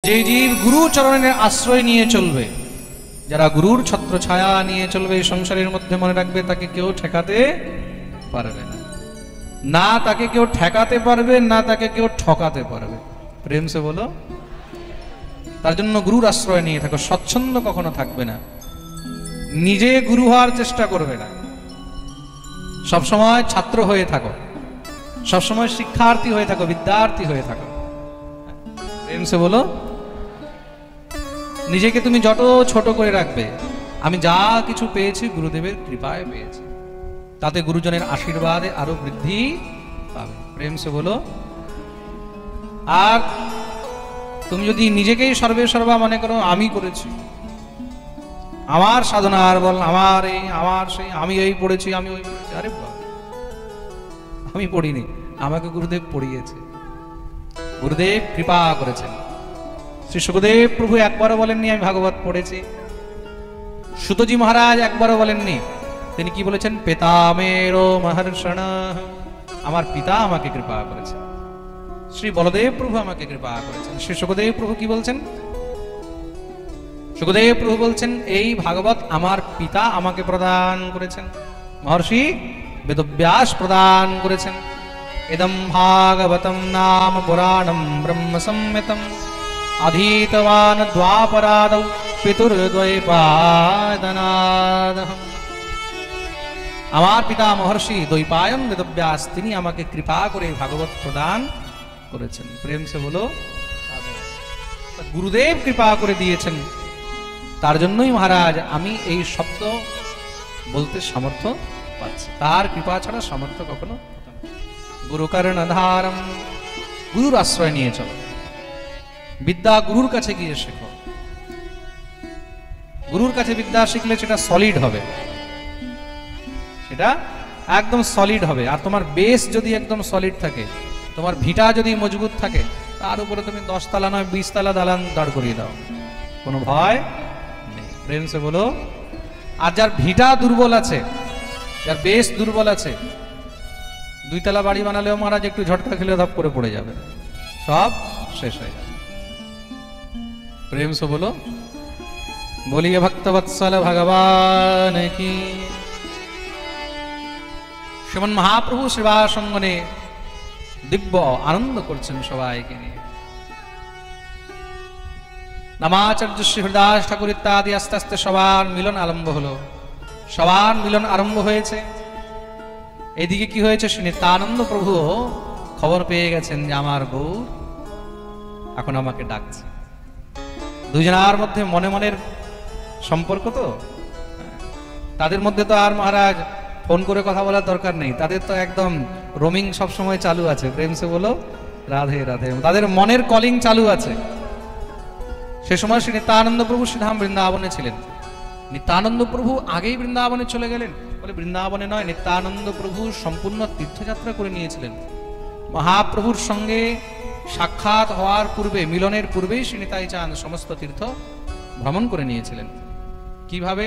যে জীব গুরু চরণের আশ্রয় নিয়ে চলবে, যারা গুরুর ছত্র ছায়া নিয়ে চলবে সংসারের মধ্যে, মনে রাখবে তাকে কেউ ঠেকাতে পারবে না, না তাকে কেউ ঠেকাতে পারবে, না তাকে কেউ ঠকাতে পারবে। প্রেম সে বলো। তার জন্য গুরুর আশ্রয় নিয়ে থাকো, স্বচ্ছন্দ কখনো থাকবে না, নিজে গুরু হওয়ার চেষ্টা করবে না, সবসময় ছাত্র হয়ে থাকো, সবসময় শিক্ষার্থী হয়ে থাকো, বিদ্যার্থী হয়ে থাকো। প্রেম সে বলো। নিজেকে তুমি যত ছোট করে রাখবে, আমি যা কিছু পেয়েছি গুরুদেবের কৃপায় পেয়েছি, তাতে গুরুজনের আশীর্বাদে আরো বৃদ্ধি পাবে। প্রেম সে বলো। আর তুমি যদি নিজেকেই সর্বে সর্বা মনে করো, আমি করেছি, আমার সাধনার বল, আমার এই আমার সেই, আমি এই পড়েছি, আমি ওই পড়েছি, আরে বাবা, আমি পড়িনি, আমাকে গুরুদেব পড়িয়েছে, গুরুদেব কৃপা করেছেন। শ্রী সুখদেব প্রভু একবারও বলেননি আমি ভাগবত পড়েছি, সুতজি মহারাজ একবারও বলেননি, তিনি কি বলেছেন? পিতামেরো মহর্ষণ, আমার পিতা আমাকে কৃপা করেছেন। শ্রী বলদেব প্রভু আমাকে কৃপা করেছেন। শ্রী সুখদেব প্রভু কি বলছেন? সুখদেব প্রভু বলছেন এই ভাগবত আমার পিতা আমাকে প্রদান করেছেন, মহর্ষি বেদব্যাস প্রদান করেছেন। ইদম ভাগবতম নাম পুরাণম ব্রহ্ম সংহিতম অধীতবান দ্বাপরাদৌ পিতুর্দ্বৈপায়নাদহম। আমার পিতা মহর্ষি দ্বৈপায়ন বেদব্যাস, তিনি আমাকে কৃপা করে ভাগবত প্রদান করেছেন। প্রেম সে বলো। গুরুদেব কৃপা করে দিয়েছেন, তার জন্যই মহারাজ আমি এই শব্দ বলতে সামর্থ্য পাচ্ছি, তার কৃপা ছাড়া সামর্থ্য কখনো। গুরু কর্ণধারম, গুরুর আশ্রয় নিয়ে চলো, বিদ্যা গুরুর কাছে গিয়ে শেখো। গুরুর কাছে বিদ্যা শিখলে সেটা সলিড হবে, সেটা একদম সলিড হবে। আর তোমার বেস যদি একদম সলিড থাকে, তোমার ভিটা যদি মজবুত থাকে, তার উপরে তুমি 10 তলা নয় 20 তলা দালান দাঁড় করিয়ে দাও, কোনো ভয় নেই। প্রেম সে বলো। আর যার ভিটা দুর্বল আছে, যার বেস দুর্বল আছে, 2 তলা বাড়ি বানালেও মহারাজ একটু ঝটকা খেলে ধপ করে পড়ে যাবে, সব শেষ হয়ে যাবে। প্রেম সে বলো। বলিয়ে ভক্তবৎসল ভগবান কি। শ্রীমন মহাপ্রভু শ্রীবাসঙ্গনে দিব্য আনন্দ করছেন সবাইকে নিয়ে। নামাচার্য শ্রী হরিদাস ঠাকুর ইত্যাদি আস্তে আস্তে সবার মিলন আরম্ভ হলো, সবার মিলন আরম্ভ হয়েছে। এদিকে কি হয়েছে? শ্রী নিত্যানন্দ প্রভু খবর পেয়ে গেছেন যে আমার বউ এখন আমাকে ডাকছে। দুজনার মধ্যে মনে মনের সম্পর্ক, তো তাদের মধ্যে তো আর মহারাজ ফোন করে কথা বলার দরকার নেই, তাদের তো একদম রোমিং সব সময় চালু আছে। প্রেম সে বলো। রাধে রাধে। তাদের মনের কলিং চালু আছে। সে সময় শ্রী নিত্যানন্দ প্রভু শ্রীধাম বৃন্দাবনে ছিলেন। নিত্যানন্দ প্রভু আগেই বৃন্দাবনে চলে গেলেন, বলে বৃন্দাবনে নয়, নিত্যানন্দ প্রভু সম্পূর্ণ তীর্থযাত্রা করে নিয়েছিলেন। মহাপ্রভুর সঙ্গে সাক্ষাৎ হওয়ার পূর্বে, মিলনের পূর্বেই শ্রী নিতাই চাঁদ সমস্ত তীর্থ ভ্রমণ করে নিয়েছিলেন। কিভাবে?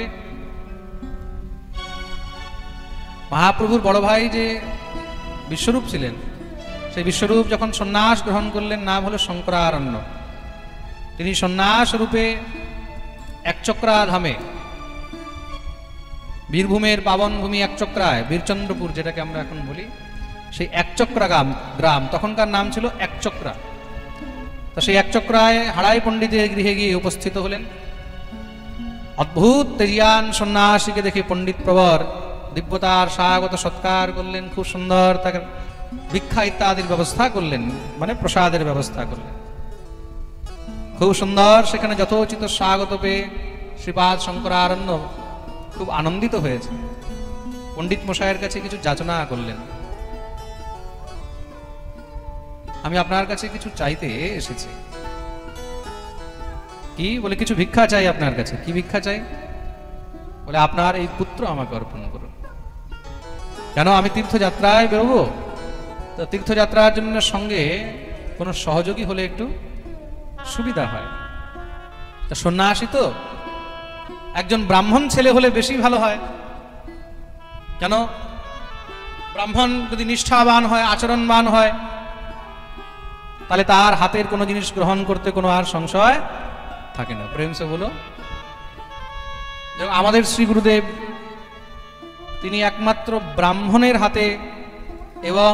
মহাপ্রভুর বড় ভাই যে বিশ্বরূপ ছিলেন, সেই বিশ্বরূপ যখন সন্ন্যাস গ্রহণ করলেন, নাম হলো শঙ্করারণ্য। তিনি সন্ন্যাস রূপে একচক্রা ধামে, বীরভূমের পাবন ভূমি একচক্রায়, বীরচন্দ্রপুর যেটাকে আমরা এখন বলি, সেই একচক্রা গ্রাম, তখনকার নাম ছিল একচক্রা। তো সেই একচক্রায় হাড়াই পণ্ডিতের গৃহে গিয়ে উপস্থিত হলেন। অদ্ভুত তেজিয়ান সন্ন্যাসীকে দেখে পণ্ডিত প্রবর দিব্যতার স্বাগত সৎকার করলেন, খুব সুন্দর তাকে ভিক্ষা ইত্যাদির ব্যবস্থা করলেন, মানে প্রসাদের ব্যবস্থা করলেন। খুব সুন্দর সেখানে যথোচিত স্বাগত পেয়ে শ্রীপাদ শঙ্করারণ্য খুব আনন্দিত হয়েছে। পণ্ডিত মশাইয়ের কাছে কিছু যাচনা করলেন, আমি আপনার কাছে কিছু চাইতে এসেছি। কি বলে? কিছু ভিক্ষা চাই আপনার কাছে। কি ভিক্ষা চাই? বলে আপনার এই পুত্র আমাকে অর্পণ করুন। কেন? আমি তীর্থযাত্রায় বেরোবো, তো তীর্থযাত্রার জন্য সঙ্গে কোনো সহযোগী হলে একটু সুবিধা হয়। তা সন্ন্যাসী তো, একজন ব্রাহ্মণ ছেলে হলে বেশি ভালো হয়। কেন? ব্রাহ্মণ যদি নিষ্ঠাবান হয়, আচরণবান হয়, তাহলে তার হাতের কোনো জিনিস গ্রহণ করতে কোনো আর সংশয় থাকে না। প্রেম সে বলো। আমাদের শ্রী গুরুদেব তিনি একমাত্র ব্রাহ্মণের হাতে এবং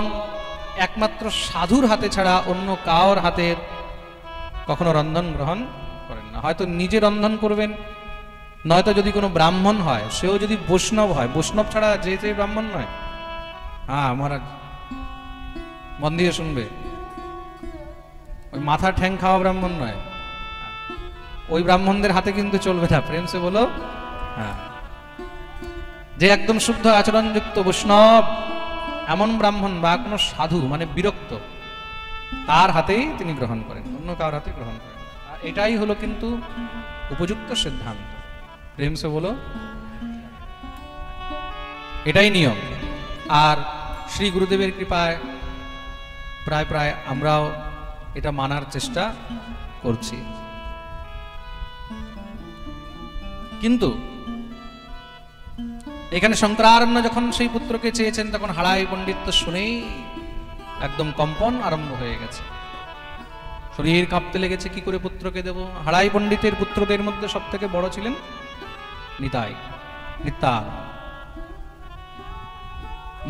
একমাত্র সাধুর হাতে ছাড়া অন্য কারোর হাতের কখনো রন্ধন গ্রহণ করেন না। হয়তো নিজে রন্ধন করবেন, নয়তো যদি কোনো ব্রাহ্মণ হয় সেও যদি বৈষ্ণব হয়, বৈষ্ণব ছাড়া যে যে ব্রাহ্মণ নয়। হ্যাঁ মহারাজ মন দিয়ে শুনবে, ওই মাথা ঠ্যাং খাওয়া ব্রাহ্মণ নয়, ওই ব্রাহ্মণদের হাতে কিন্তু চলবে না। প্রেম সে বলো। হ্যাঁ, যে একদম শুদ্ধ আচরণযুক্ত বৈষ্ণব এমন ব্রাহ্মণ বা কোনো সাধু মানে বিরক্ত, তার হাতেই তিনি গ্রহণ করেন, অন্য কারোর হাতে গ্রহণ করেন। আর এটাই হলো কিন্তু উপযুক্ত সিদ্ধান্ত। প্রেম সে বলো, এটাই নিয়ম। আর শ্রী গুরুদেবের কৃপায় প্রায় প্রায় আমরাও এটা মানার চেষ্টা করছি। কিন্তু এখানে শঙ্করারণ্য যখন সেই পুত্রকে চেয়েছেন, তখন হাড়াই পণ্ডিত তো শুনেই একদম কম্পন আরম্ভ হয়ে গেছে, শরীর কাঁপতে লেগেছে। কি করে পুত্রকে দেব? হাড়াই পণ্ডিতের পুত্রদের মধ্যে সব থেকে বড় ছিলেন নিতাই, নিত্যা।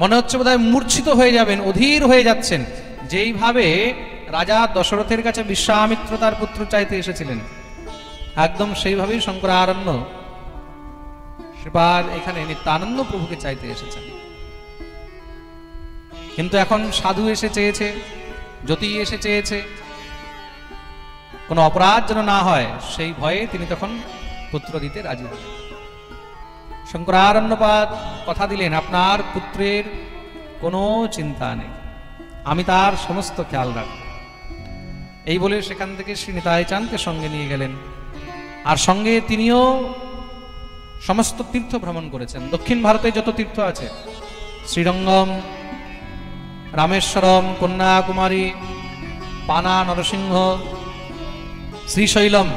মনে হচ্ছে বোধহয় মূর্ছিত হয়ে যাবেন, অধীর হয়ে যাচ্ছেন। যেইভাবে রাজা দশরথের কাছে বিশ্বামিত্র তার পুত্র চাইতে এসেছিলেন, একদম সেইভাবেই শঙ্করারণ্য শ্রীপাদ এখানে নিত্যানন্দ প্রভুকে চাইতে এসেছেন। কিন্তু এখন সাধু এসে চেয়েছে, জ্যোতি এসে চেয়েছে, কোনো অপরাধ যেন না হয় সেই ভয়ে তিনি তখন পুত্র দিতে রাজি হলেন। শঙ্করারণ্যপাদ কথা দিলেন, আপনার পুত্রের কোনো চিন্তা নেই, আমি তার সমস্ত খেয়াল রাখব। এই বলে সেখান থেকে শ্রী নিতাই চাঁদকে সঙ্গে নিয়ে গেলেন। আর সঙ্গে তিনিও সমস্ত তীর্থ ভ্রমণ করেছেন। দক্ষিণ ভারতে যত তীর্থ আছে, শ্রীরঙ্গম, রামেশ্বরম, কন্যাকুমারী, পানা, নরসিংহ, শ্রীশৈলম,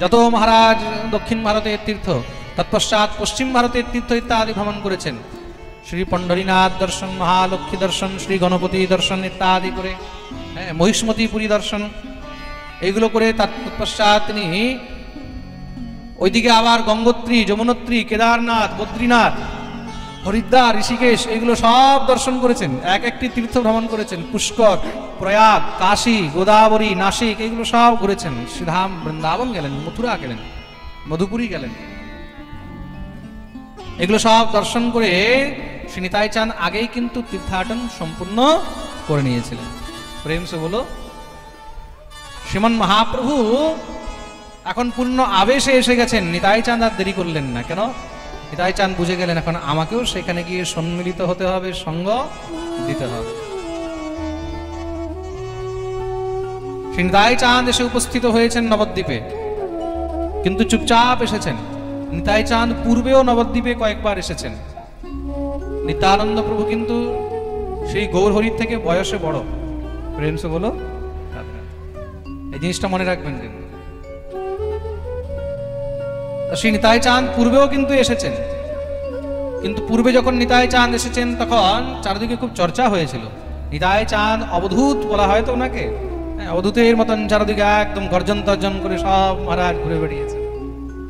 যত মহারাজ দক্ষিণ ভারতের তীর্থ, তৎপশ্চাৎ পশ্চিম ভারতের তীর্থ ইত্যাদি ভ্রমণ করেছেন। শ্রী পণ্ডরীনাথ দর্শন, মহালক্ষ্মী দর্শন, শ্রী গণপতি দর্শন ইত্যাদি করে, মহিষ্মতি পুরী দর্শন, এইগুলো করে তৎপশ্চাৎ তিনি ওইদিকে আবার গঙ্গোত্রী, যমুনোত্রী, কেদারনাথ, বদ্রীনাথ, হরিদ্বার, ঋষিকেশ, এগুলো সব দর্শন করেছেন। এক একটি তীর্থ ভ্রমণ করেছেন। পুষ্কর, প্রয়াগ, কাশী, গোদাবরী, নাসিক, এগুলো সব ঘুরেছেন। শ্রীধাম, বৃন্দাবন গেলেন, মথুরা গেলেন, মধুপুরী গেলেন। এগুলো সব দর্শন করে শ্রী নিতাই চাঁদ আগেই কিন্তু তীর্থাটন সম্পূর্ণ করে নিয়েছিলেন। প্রেম সে বলো। শ্রীমন মহাপ্রভু এখন পূর্ণ আবেশে এসে গেছেন। নিতাই চাঁদ আর দেরি করলেন না। কেন? নিতাই চাঁদ বুঝে গেলেন এখন আমাকেও সেখানে গিয়ে সম্মিলিত হতে হবে, সঙ্গ দিতে হবে। শ্রী নিতাই চাঁদ এসে উপস্থিত হয়েছেন নবদ্বীপে, কিন্তু চুপচাপ এসেছেন। নিতাই চাঁদ পূর্বেও নবদ্বীপে কয়েকবার এসেছেন। নিত্যানন্দ প্রভু কিন্তু সেই গৌরহরির থেকে বয়সে বড়। প্রেম সে বলো। এই জিনিসটা মনে রাখবেন। কিন্তু শ্রী নিতাই চাঁদ পূর্বেও কিন্তু এসেছেন, কিন্তু পূর্বে যখন নিতাই চাঁদ এসেছেন তখন চারদিকে খুব চর্চা হয়েছিল। নিতাই চাঁদ অবধূত বলা হয় তো ওনাকে, অবধূতের মতন চারদিকে একদম গর্জন তর্জন করে সব মহারাজ ঘুরে বেড়িয়েছে।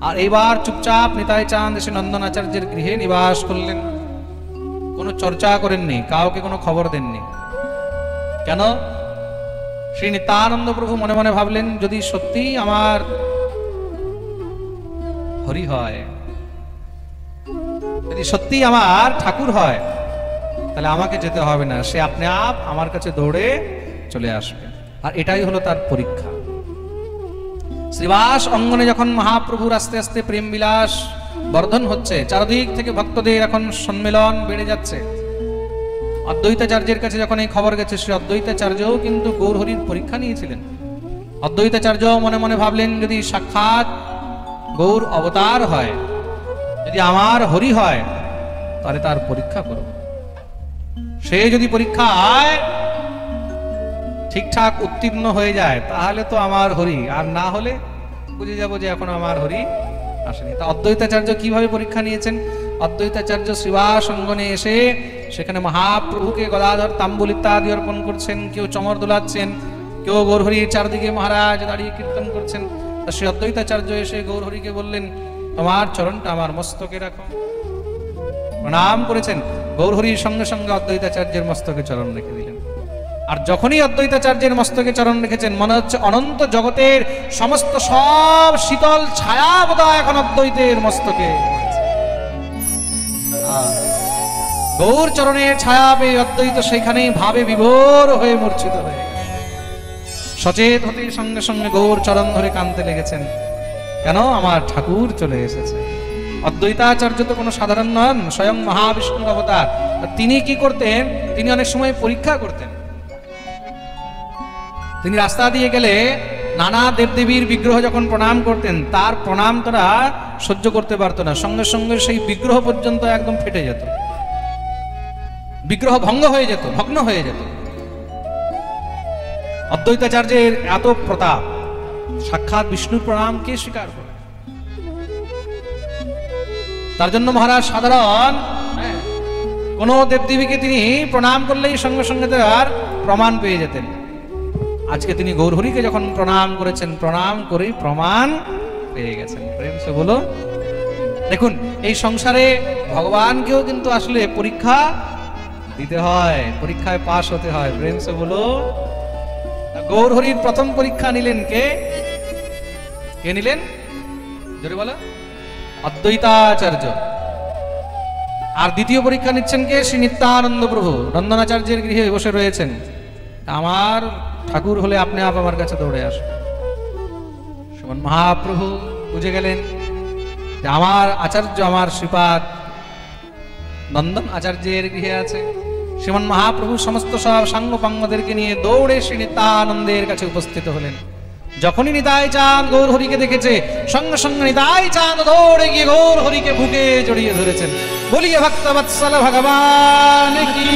আর এইবার চুপচাপ নিতাই চাঁদ এসে নন্দনাচার্যের গৃহে নিবাস করলেন। কোনো চর্চা করেননি, কাউকে কোনো খবর দেননি। কেন? শ্রী নিত্যানন্দ প্রভু মনে মনে ভাবলেন, যদি সত্যি আমার হরি হয়, যদি সত্যি আমার ঠাকুর হয়, তাহলে আমাকে যেতে হবে না, সে আপনি আপ আমার কাছে দৌড়ে চলে আসবে। আর এটাই হলো তার পরীক্ষা। শ্রীবাস অঙ্গনে যখন মহাপ্রভুর আস্তে আস্তে প্রেম বিলাস বর্ধন হচ্ছে, চারদিক থেকে ভক্তদের এখন সম্মেলন বেড়ে যাচ্ছে। অদ্বৈতাচার্যের কাছে যখন এই খবর গেছে, শ্রী অদ্বৈতাচার্যও কিন্তু গৌরহরির পরীক্ষা নিয়েছিলেন। অদ্বৈতাচার্য মনে মনে ভাবলেন, যদি সাক্ষাৎ গৌর অবতার হয়, যদি আমার হরি হয়, তাহলে তার পরীক্ষা করব। সে যদি পরীক্ষায় ঠিকঠাক উত্তীর্ণ হয়ে যায়, তাহলে তো আমার হরি, আর না হলে বুঝে যাবো যে এখন আমার হরি আসেনি। তা অদ্বৈতাচার্য কিভাবে পরীক্ষা নিয়েছেন? অদ্বৈতাচার্য শ্রীবাস অঙ্গনে এসে সেখানে মহাপ্রভুকে গদাধর তাম্বুল ইত্যাদি অর্পণ করছেন, কেউ চমর দোলাচ্ছেন, কেউ গৌরহরির চারদিকে মহারাজ দাঁড়িয়ে কীর্তন করছেন। তা শ্রী অদ্বৈতাচার্য এসে গৌরহরিকে বললেন, তোমার চরণটা আমার মস্তকে রাখো। প্রণাম করেছেন, গৌরহরির সঙ্গে সঙ্গে অদ্বৈতাচার্যের মস্তকে চরণ রেখে দিলেন। আর যখনই অদ্বৈতাচার্যের মস্তকে চরণ রেখেছেন, মনে হচ্ছে অনন্ত জগতের সমস্ত সব শীতল ছায়া বোধহয় এখন অদ্বৈতের মস্তকে। গৌর চরণের ছায়া পেয়ে অদ্বৈত সেখানেই ভাবে বিভোর হয়ে মূর্ছিত হয়ে সচেত হতে সঙ্গে সঙ্গে গৌর চরণ ধরে কাঁদতে লেগেছেন। কেন? আমার ঠাকুর চলে এসেছে। অদ্বৈতাচার্য তো কোনো সাধারণ নন, স্বয়ং মহাবিষ্ণুর অবতার। তিনি কি করতেন? তিনি অনেক সময় পরীক্ষা করতেন। তিনি রাস্তা দিয়ে গেলে নানা দেবদেবীর বিগ্রহ যখন প্রণাম করতেন, তার প্রণাম তারা সহ্য করতে পারতো না, সঙ্গে সঙ্গে সেই বিগ্রহ পর্যন্ত একদম ফেটে যেত, বিগ্রহ ভঙ্গ হয়ে যেত, ভগ্ন হয়ে যেত। অদ্বৈতাচার্যের এত প্রতাপ, সাক্ষাৎ বিষ্ণুর প্রণাম কে স্বীকার করে? তার জন্য মহারাজ সাধারণ কোন দেবদেবীকে তিনি প্রণাম করলেই সঙ্গে সঙ্গে তার প্রমাণ পেয়ে যেতেন। আজকে তিনি গৌরহরিকে যখন প্রণাম করেছেন, প্রণাম করেই প্রমাণ পেয়ে গেছেন। প্রেম সে বলো। দেখুন, এই সংসারে ভগবানকেও কিন্তু আসলে পরীক্ষা দিতে হয়, পরীক্ষায় পাশ হতে হয়। প্রেম সে বলো। গৌরহরির প্রথম পরীক্ষা নিলেন কে? কে নিলেন? জোরে বলো। অদ্বৈতাচার্য। আর দ্বিতীয় পরীক্ষা নিচ্ছেন কে? শ্রী নিত্যানন্দ প্রভু নন্দনাচার্যের গৃহে বসে রয়েছেন। আমার ঠাকুর হলে আপনি আপ আমার কাছে দৌড়ে আসুন। শ্রীমন মহাপ্রভু বুঝে গেলেন যে আমার আচার্য, আমার শ্রীপাদ নন্দন আচার্যের গৃহে আছে। শ্রীমন মহাপ্রভু সমস্ত সব সাঙ্গ পাঙ্গদেরকে নিয়ে দৌড়ে শ্রী নিত্যানন্দের কাছে উপস্থিত হলেন। যখনই নিতাই চাঁদ গৌরহরিকে দেখেছে, সঙ্গে সঙ্গে নিতাই চাঁদ দৌড়ে গিয়ে গৌরহরিকে বুকে জড়িয়ে ধরেছেন। বলিয়ে ভক্তবৎসল ভগবান কি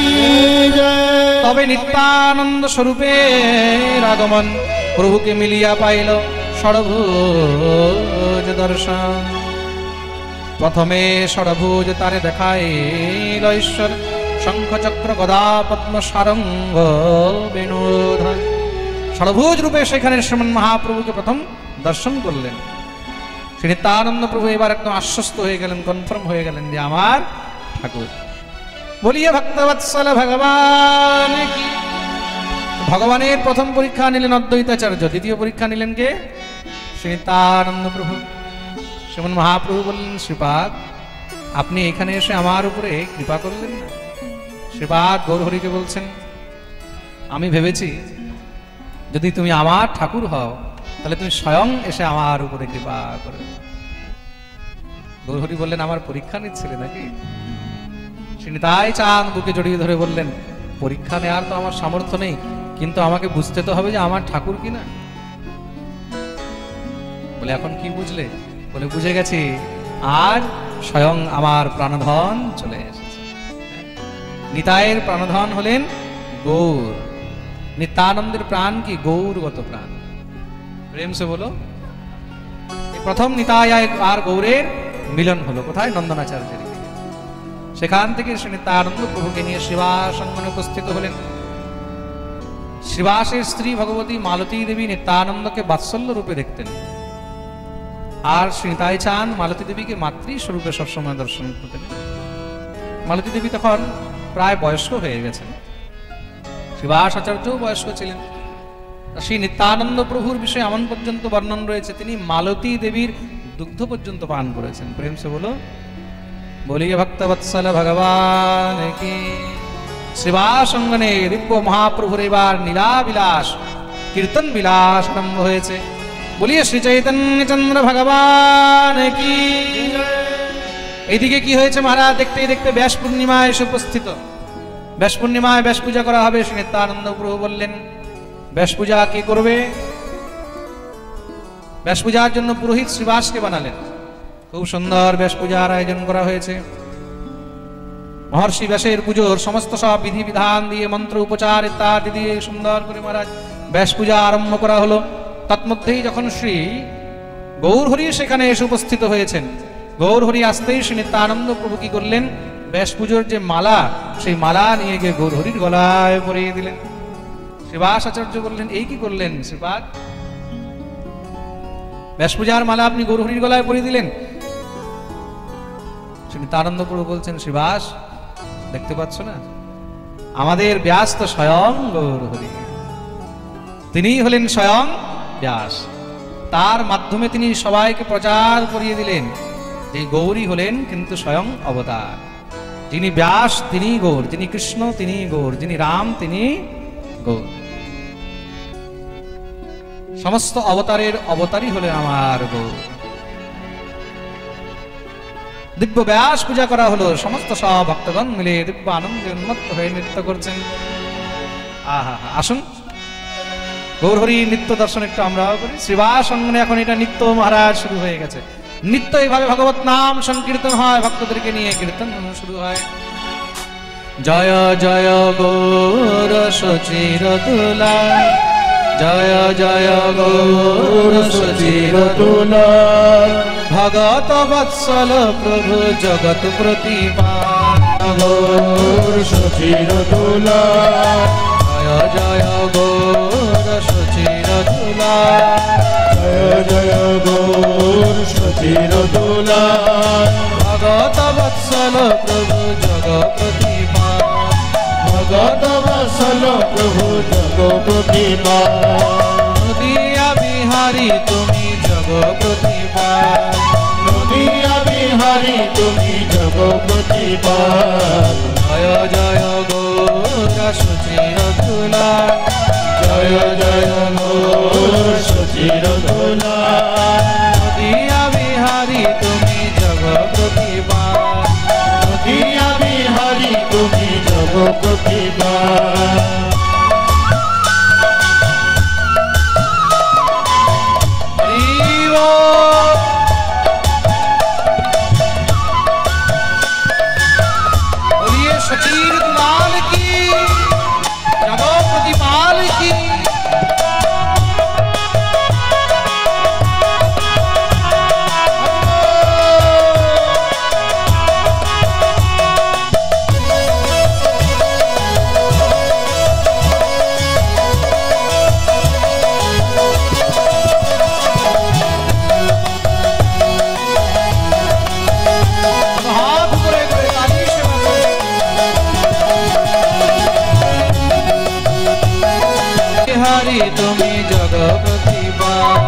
জয়। তবে নিত্যানন্দ স্বরূপের আগমন প্রভুকে মিলিয়া পাইল ষড়ভুজ দর্শন। প্রথমে ষড়ভুজ তারে দেখাইল ঈশ্বর, শঙ্খ চক্র গদা পদ্ম সারঙ্গ বেণুধর। ষড়ভুজ রূপে সেখানে শ্রীমন মহাপ্রভুকে প্রথম দর্শন করলেন। শ্রী নিত্যানন্দ প্রভু এবার একদম আশ্বস্ত হয়ে গেলেন, কনফার্ম হয়ে গেলেন যে আমার ঠাকুর। বলিয়ে ভক্তবৎসল ভগবান কি। ভগবানের প্রথম পরীক্ষা নিলেন অদ্বৈতাচার্য, দ্বিতীয় পরীক্ষা নিলেন কে? শ্রী নিত্যানন্দ প্রভু। শ্রীমন মহাপ্রভু বললেন, শ্রীপাদ আপনি এখানে এসে আমার উপরে কৃপা করলেন না। শ্রীপাদ গৌরহরিকে বলছেন, আমি ভেবেছি যদি তুমি আমার ঠাকুর হও তাহলে তুমি স্বয়ং এসে আমার উপরে কৃপা করবে। গৌরহরি বললেন, আমার পরীক্ষা নিচ্ছিলে নাকি? শ্রী নিতাই চাঁদ বুকে জড়িয়ে ধরে বললেন, পরীক্ষা নেওয়ার তো আমার সামর্থ্য নেই, কিন্তু আমাকে বুঝতে তো হবে যে আমার ঠাকুর কিনা। বলে, এখন কি বুঝলে? বলে, বুঝে গেছি, আজ স্বয়ং আমার প্রাণধন চলে এসেছে। নিতাইয়ের প্রাণধন হলেন গৌর। নিত্যানন্দের প্রাণ কি? গৌরগত প্রাণ। প্রেম সে বলো। প্রথম নিতাই আর গৌরের মিলন হলো কোথায়? নন্দনাচার্যের। সেখান থেকে শ্রী নিত্যানন্দ প্রভুকে নিয়ে শ্রীবাস অঙ্গনে উপস্থিত হলেন। শ্রীবাসের স্ত্রী ভগবতী মালতী দেবী নিত্যানন্দকে বাৎসল্য রূপে দেখতেন, আর শ্রী নিতাই চাঁদ মালতী দেবীকে মাতৃ স্বরূপে সবসময় দর্শন করতেন। মালতী দেবী তখন প্রায় বয়স্ক হয়ে গেছেন, শ্রীবাস আচার্যও বয়স্ক ছিলেন। শ্রী নিত্যানন্দ প্রভুর বিষয়ে এমন পর্যন্ত বর্ণন রয়েছে, তিনি মালতী দেবীর দুগ্ধ পর্যন্ত পান করেছেন। প্রেম সে বলো। বলিয়ে ভক্তবৎসল ভগবান কি। শ্রীবাস অঙ্গনে দিব্য মহাপ্রভুর এবার লীলা বিলাস, কীর্তন বিলাস আরম্ভ হয়েছে। বলিয়ে শ্রী চৈতন্য চন্দ্র ভগবান কি। এইদিকে কি হয়েছে মহারাজ? দেখতে দেখতে ব্যাস পূর্ণিমায় এসে উপস্থিত। ব্যাস পূর্ণিমায় ব্যাস পূজা করা হবে। শ্রী নিত্যানন্দ প্রভু বললেন, ব্যাস পূজা কি করবে? ব্যাস পূজার জন্য পুরোহিত শ্রীবাসকে বানালেন। খুব সুন্দর ব্যাস পূজার আয়োজন করা হয়েছে। মহর্ষি ব্যাসের পুজোর সমস্ত সব বিধি বিধান দিয়ে, মন্ত্র উপচার ইত্যাদি দিয়ে সুন্দর করে মহারাজ ব্যাস পূজা আরম্ভ করা হলো। তৎমধ্যেই যখন শ্রী গৌরহরি সেখানে এসে উপস্থিত হয়েছেন, গৌরহরি আসতেই শ্রী নিত্যানন্দ প্রভু কি করলেন? ব্যাস পুজোর যে মালা, সেই মালা নিয়ে গিয়ে গৌরহরির গলায় পরিয়ে দিলেন। শ্রীবাস আচার্য বললেন, এই কি করলেন শ্রীপাদ? ব্যাস পূজার মালা আপনি গৌরহরির গলায় পরিয়ে দিলেন। নিত্যানন্দ প্রভু বলছেন, শ্রীবাস দেখতে পাচ্ছ না, আমাদের ব্যাস তো স্বয়ং গৌরহরি, তিনিই হলেন স্বয়ং ব্যাস। তার মাধ্যমে তিনি সবাইকে প্রচার করিয়ে দিলেন যে গৌরী হলেন কিন্তু স্বয়ং অবতার। যিনি ব্যাস তিনি গৌর, যিনি কৃষ্ণ তিনি গৌর, যিনি রাম তিনি গৌর। সমস্ত অবতারের অবতারই হলেন আমার গৌর। দিব্য ব্যাস পূজা করা হলো, সমস্ত সব ভক্তগণ মিলে দিব্য আনন্দে উন্মত্ত হয়ে নৃত্য করছেন। আহা, আসুন গৌরহরি নিত্য দর্শন একটু আমরাও করি। শ্রীবাস অঙ্গনে এখন এটা নিত্য মহারাজ শুরু হয়ে গেছে। নিত্য এইভাবে ভগবত নাম সংকীর্তন হয়, ভক্তদেরকে নিয়ে কীর্তন শুরু হয়। জয় জয় গৌর সচির তুলা, জয় জয় গৌর সচির তুলা, ভগত বৎসল প্রভু জগৎ প্রতিপাল, গৌর সচির তুলা, জয় জয় গৌর সচির তুলা, জয় জয় গৌর সচির তুলা, ভগত বৎসল প্রভু জগৎ প্রতিপাল, ভগত বৎসল প্রভু জগৎ প্রতিপাল, নদিয়া বিহারী তুমি জগৎ প্রতিপাল, নদিয়া বিহারী তুমি জগৎ প্রতিপাল, জয় জয় গৌর সচির তুলা, জয় জয় গৌর সচির তুলা, নদিয়া বিহারী তুমি জগৎ প্রতিপাল, নদিয়া বিহারী তুমি জগৎ প্রতিপাল। सचीर दुलाल की जगो प्रतिपाल की। তুমি জগৎ প্রতিপাল,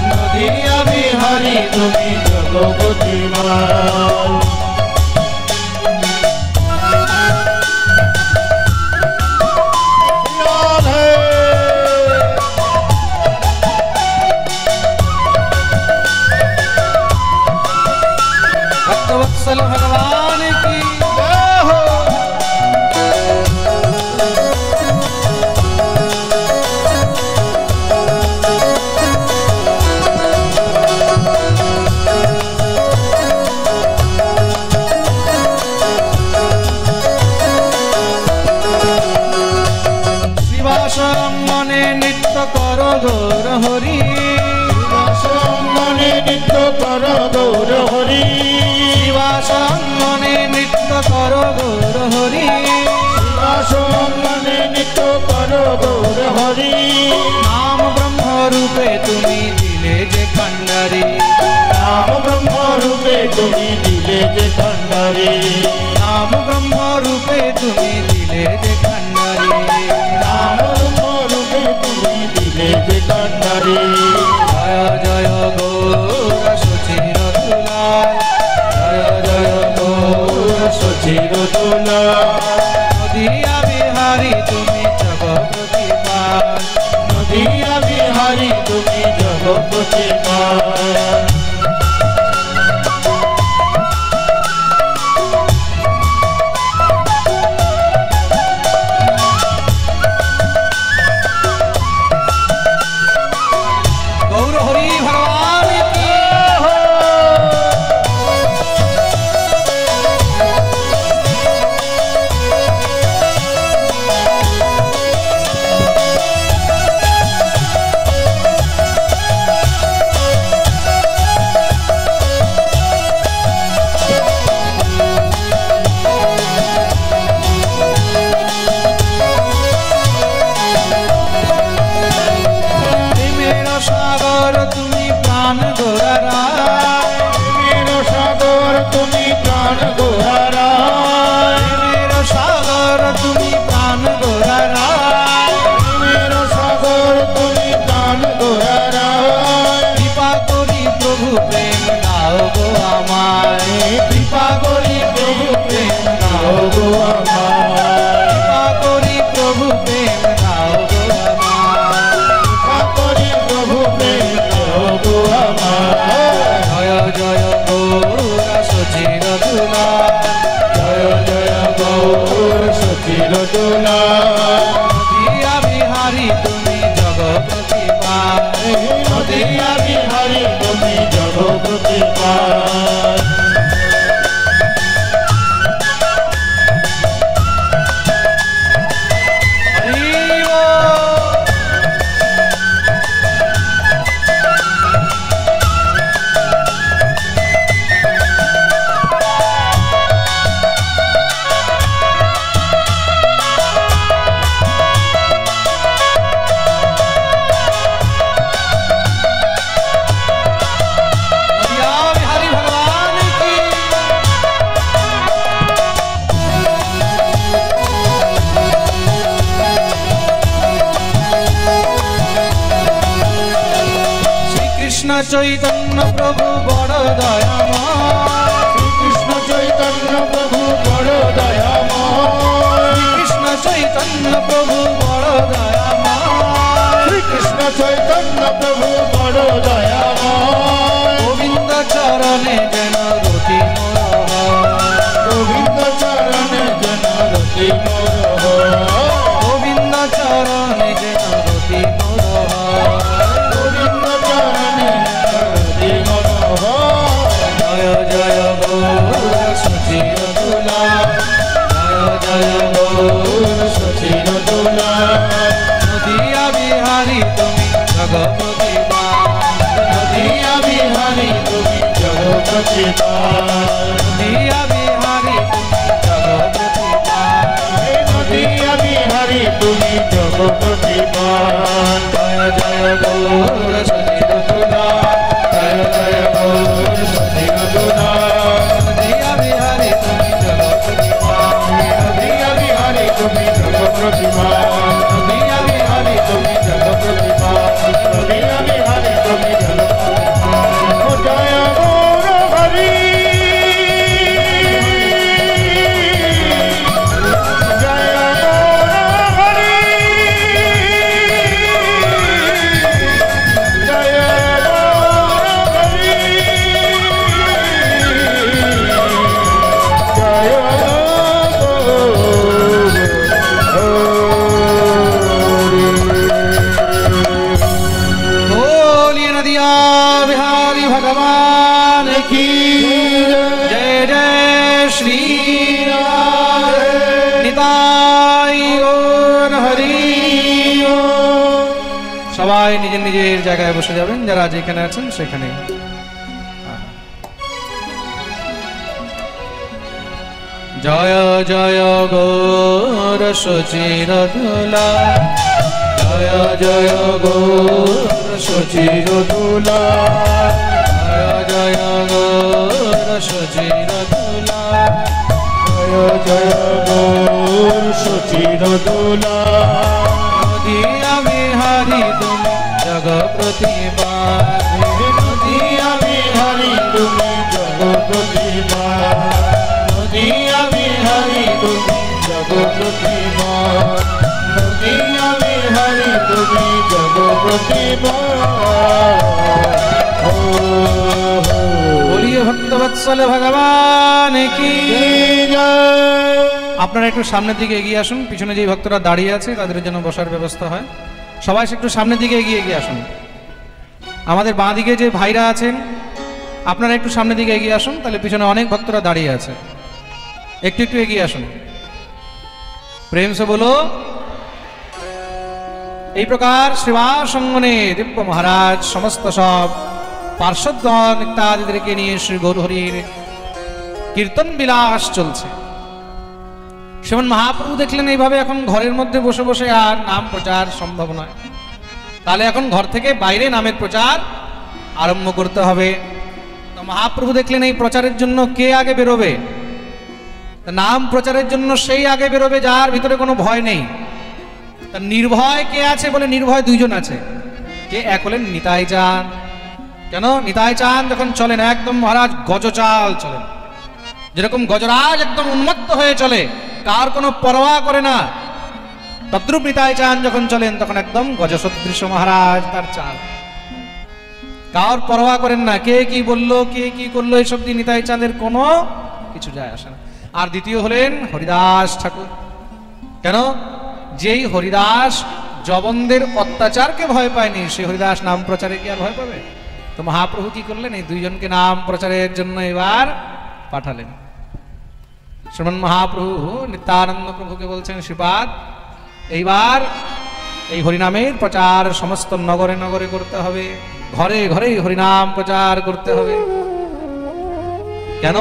নদিয়া বিহারী তুমি জগৎ প্রতিপাল, भक्तवत्सल भगवान की जय हो। মনে নৃত্য কর গৌর হরি, মনে নৃত্য কর গৌর হরি, মনে নৃত্য কর গৌর হরি, মনে নৃত্য কর গৌর হরি, নাম ব্রহ্ম রূপে তুমি দিলে যে খণ্ডারি, নাম ব্রহ্ম রূপে তুমি দিলে যে খণ্ডারি, নাম ব্রহ্ম রূপে তুমি দিলে যে খণ্ডারি, নাম ব্রহ্ম রূপে তুমি দিলে যে খণ্ডারি, জয় জয় গৌর সচির তুলা, জয় জয় গৌর সচির তুলা, নদিয়া বিহারী তুমি জগৎ প্রতিপাল, নদিয়া বিহারী তুমি জগৎ প্রতিপাল। প্রেম দাও গো আমায়, কৃপা করি প্রভু প্রেম দাও গো আমায়, কৃপা করি প্রভু প্রেম দাও গো আমায়, কৃপা করি প্রভু প্রেম দাও গো আমায়। জয় জয় গৌর সচির দুলা, জয় জয় গৌর সচির দোলা, নদিয়া বিহারী তুমি জগৎপতি পায়, নদিয়া বিহারী তুমি জগৎপতি পায়। হরি বল। नदिया बिहारी भगवान की। श्री कृष्ण चैतन्य प्रभु बड़ दयामय, শ্রী কৃষ্ণ চৈতন্য প্রভু বড় দয়াময়, कृष्ण चैतन्य प्रभु बड़ दयामय, শ্রী কৃষ্ণ চৈতন্য প্রভু বড় দয়াময়। गोविंद चरणे जेन रति मोर হয়, গোবিন্দ চরণে যেন রতি মোর হয়, गोविंद चरणे जेन रति मोर হয়। গোবিন্দ চরণে রতি মোর হয়। জয় জয় গৌর সচির দুলা, জয় জয় গৌর সচির দোলা, নদিয়া বিহারী তুমি জগৎপতি পায়, নদিয়া বিহারী তুমি জগৎপতি পায়, নদিয়া বিহারী তুমি জগৎপতি পায়। নদিয়া বিহারী তুমি জগৎপতি পায়। জয় জয় গৌর সচির দুলা, জয় জয় গৌর সচির দোলা, নদিয়া বিহারী তুমি জগৎপতি পায়, নদিয়া বিহারী তুমি জগৎপতি পায়, নদিয়া বিহারী তুমি জগৎপতি পায়, নদিয়া বিহারী তুমি জগৎপতি পায়। ও জয় গৌর হরি, জয় গৌর হরি, জয় গৌর হরি, জয় बोलिए नदिया बिहारी भगवान की जय जय श्री निताई गौर हरि সবাই নিজের নিজের জায়গায় বসে যাবেন, যারা যেখানে আছেন সেখানে। জয় জয় গৌর সচির দুলা, জয় জয় গৌর সচির দুলা, জয় জয় গৌর সচির দুলা, জয় জয় গৌর সচির দোলা, নদিয়া বিহারী তুমি জগৎপতি পায়, নদিয়া বিহারী তুমি জগৎপতি পায়, নদিয়া বিহারী তুমি জগৎপতি পায়, নদিয়া বিহারী তুমি জগৎপতি পায়। ও হো बोलिए भक्तवत्सल भगवान की। জয়। আপনারা একটু সামনের দিকে এগিয়ে আসুন, পিছনে যেই ভক্তরা দাঁড়িয়ে আছে তাদের জন্য বসার ব্যবস্থা হয়। সবাই একটু সামনের দিকে এগিয়ে এগিয়ে আসুন। আমাদের বাঁ দিকে যে ভাইরা আছেন আপনারা একটু সামনের দিকে এগিয়ে আসুন, তাহলে পিছনে অনেক ভক্তরা দাঁড়িয়ে আছে। একটু একটু এগিয়ে আসুন, প্রেম সে বলো। এই প্রকার শ্রীবাস অঙ্গনে দিব্য মহারাজ সমস্ত সব পার্শ্বদগণ ইত্যাদিদেরকে নিয়ে শ্রী গৌরহরির কীর্তন বিলাস চলছে। শ্রীমন মহাপ্রভু দেখলেন এইভাবে এখন ঘরের মধ্যে বসে বসে আর নাম প্রচার সম্ভব নয়, তাহলে এখন ঘর থেকে বাইরে নামের প্রচার আরম্ভ করতে হবে। তো মহাপ্রভু দেখলেন এই প্রচারের জন্য কে আগে বেরোবে, নাম প্রচারের জন্য সেই আগে বেরোবে যার ভিতরে কোনো ভয় নেই। তা নির্ভয় কে আছে বলে নির্ভয় দুইজন আছে, কে এক হলেন নিতাই চাঁদ, কেন? নিতাই চাঁদ যখন চলেন একদম মহারাজ গজচাল চলেন, যেরকম গজরাজ একদম উন্মত্ত হয়ে চলে, কার কোনো পরোয়া করে না, তদ্রূপ নিতাই চাঁদ যখন চলেন তখন একদম গজসদৃশ মহারাজ তার চাল, কার পরোয়া করেন না, কে কি বললো কে কি করলো এসব দিয়ে নিতাই চাঁদের কোনো কিছু যায় আসে না। আর দ্বিতীয় হলেন হরিদাস ঠাকুর। কেন? যেই হরিদাস জবনদের অত্যাচারকে ভয় পায়নি, সেই হরিদাস নাম প্রচারে কি আর ভয় পাবে? তো মহাপ্রভু কি করলেন? এই দুইজনকে নাম প্রচারের জন্য এবার পাঠালেন। শ্রীমন মহাপ্রভু নিত্যানন্দ প্রভুকে বলছেন, শ্রীপাদ এইবার এই হরিনামের প্রচার সমস্ত নগরে নগরে করতে হবে, ঘরে ঘরে হরিনাম প্রচার করতে হবে। কেন?